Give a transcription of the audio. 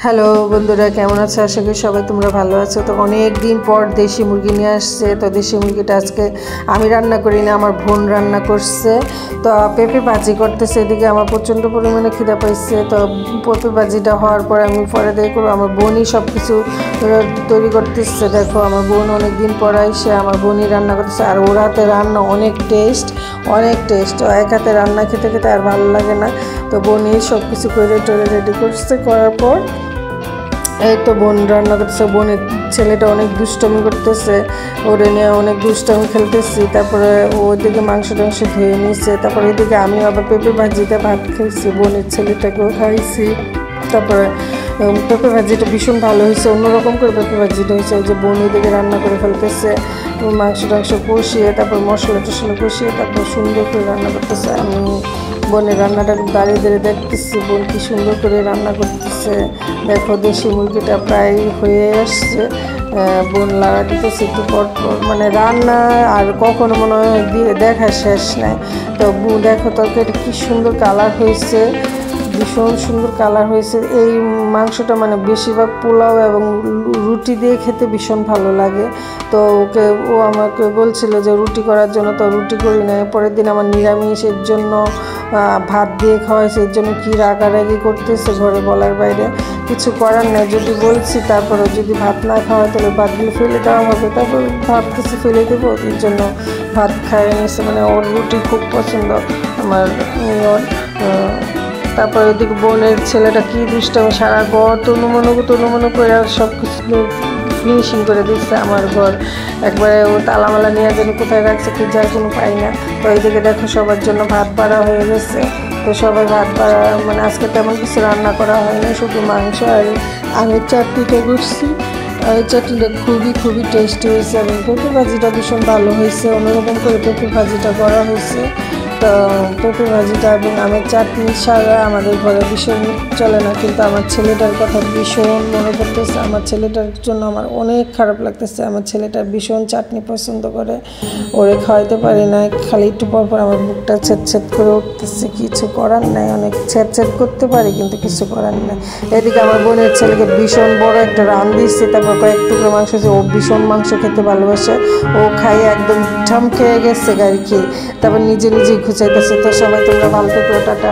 Hello বন্ধুরা, কেমন আছো? আশা করি সবাই তোমরা ভালো আছো। তো অনেক দিন পর দেশি মুরগি নিয়ে আসছে। তো দেশি মুরগিটা আজকে আমি রান্না করি না, আমার বোন রান্না করছে। তো পেঁপে ভাজি করতেছে। এদিকে আমার প্রচণ্ড পরিমাণে খিদা পাইছে। তো পেঁপে ভাজিটা হওয়ার পর আমি পরে দিয়ে করবো। আমার বোনই সব কিছু তৈরি করতেছে। দেখো, আমার বোন অনেক দিন পর আইসে আমার বোনই রান্না করতেছে। আর ওর হাতে রান্না অনেক টেস্ট। তো এক হাতে রান্না খেতে খেতে আর ভালো লাগে না। তো বোনই সব কিছু করে টোরে রেডি করছে। করার পর এই তো বোন রান্না করতেছে। বোনের ছেলেটা অনেক দুষ্টামি করতেছে, ওরে নিয়ে অনেক দুষ্টামি খেলতেছি। তারপরে ওদিকে মাংস টাংস ধুয়ে নিয়েছে। তারপরে এদিকে আমি আবার পেঁপে ভাজিতে ভাত খাইছি, বোনের ছেলেটাকেও খাইছি। তারপরে পেঁপে ভাজিটা ভীষণ ভালো হয়েছে, অন্যরকম করে পেঁপে ভাজিটা হয়েছে। ওই যে বোন এদিকে রান্না করে ফেলতেছে, মাংস টাংস কষিয়ে তারপর মশলা টশলা কষিয়ে তারপর সুন্দর করে রান্না করতেছে। আমি বোনের রান্নাটা দাঁড়িয়ে দাঁড়িয়ে দেখতেছি বোন কি সুন্দর করে রান্না করতেছে। দেখো, দেশি মুরগিটা প্রায় হয়ে আসছে। বোন লাড়া দিতেছে একটু পর পর, মানে রান্না আর কখনো মনে হয় দিয়ে দেখা শেষ নাই। তো দেখো তরকারিটা কি সুন্দর কালার হয়েছে, ভীষণ সুন্দর কালার হয়েছে। এই মাংসটা মানে বেশিরভাগ পোলাও এবং রুটি দিয়ে খেতে ভীষণ ভালো লাগে। তো ও আমাকে বলছিল যে রুটি করার জন্য, তো রুটি করি না। পরের দিন আমার নিরামিষের জন্য ভাত দিয়ে খাওয়াইছে। এর জন্য কী রাগারাগি করতেছে ঘরে বলার বাইরে, কিছু করার নেই। যদি বলছি তারপরে যদি ভাত না খাওয়ায় তাহলে ভাতগুলো ফেলে দেওয়া হবে। তারপর ভাবতেছি ফেলে দেবো, এর জন্য ভাত খাইয়ে নিয়েছে। মানে ওর রুটি খুব পছন্দ আমার। তারপর ওদিকে বোনের ছেলেটা কি দুষ্টামি, সারা ঘর তনুমনু করে সব কিছু ফিনিশিং করে দিচ্ছে আমার ঘর। একবারে ও তালামালা নিয়ে যেন কোথায় রাখছে কি যার কোনো পাই না। তো এইদিকে দেখো সবার জন্য ভাত বাড়া হয়ে গেছে। তো সবাই ভাত বাড়া, মানে আজকে তেমন কিছু রান্না করা হয়নি, শুধু মাংস আর আমের চাটনিটা করছি। আর এই চাটনিটা খুবই টেস্টি হয়েছে এবং পেঁপে ভাজিটা ভীষণ ভালো হয়েছে। অন্যরকম করে পেঁপে ভাজিটা করা হয়েছে। তো পেঁপে ভাজিটা এবং আমের চাটনি ছাড়া আমাদের ঘরে ভীষণ চলে না। কিন্তু আমার ছেলেটার কথা ভীষণ মনে পড়তেছে। আমার ছেলেটার জন্য আমার অনেক খারাপ লাগতেছে। আমার ছেলেটা ভীষণ চাটনি পছন্দ করে, ওরে খাওয়াইতে পারি না। খালি একটু পর আমার বুকটা ছেদ করে উঠতেছে। কিছু করার নাই, অনেক ছেদ করতে পারি কিন্তু কিছু করার নাই। এদিকে আমার বোনের ছেলেকে ভীষণ বড় একটা রান দিচ্ছে। তারপর কয়েক টুকরো মাংস, ও ভীষণ মাংস খেতে ভালোবাসে। ও খাইয়ে একদম ঠাম খেয়ে গেছে গাড়ি খেয়ে। তারপর নিজে খুঁচাইতেছে। তো সবাই তোমরা ভালো থেকো, টাটা।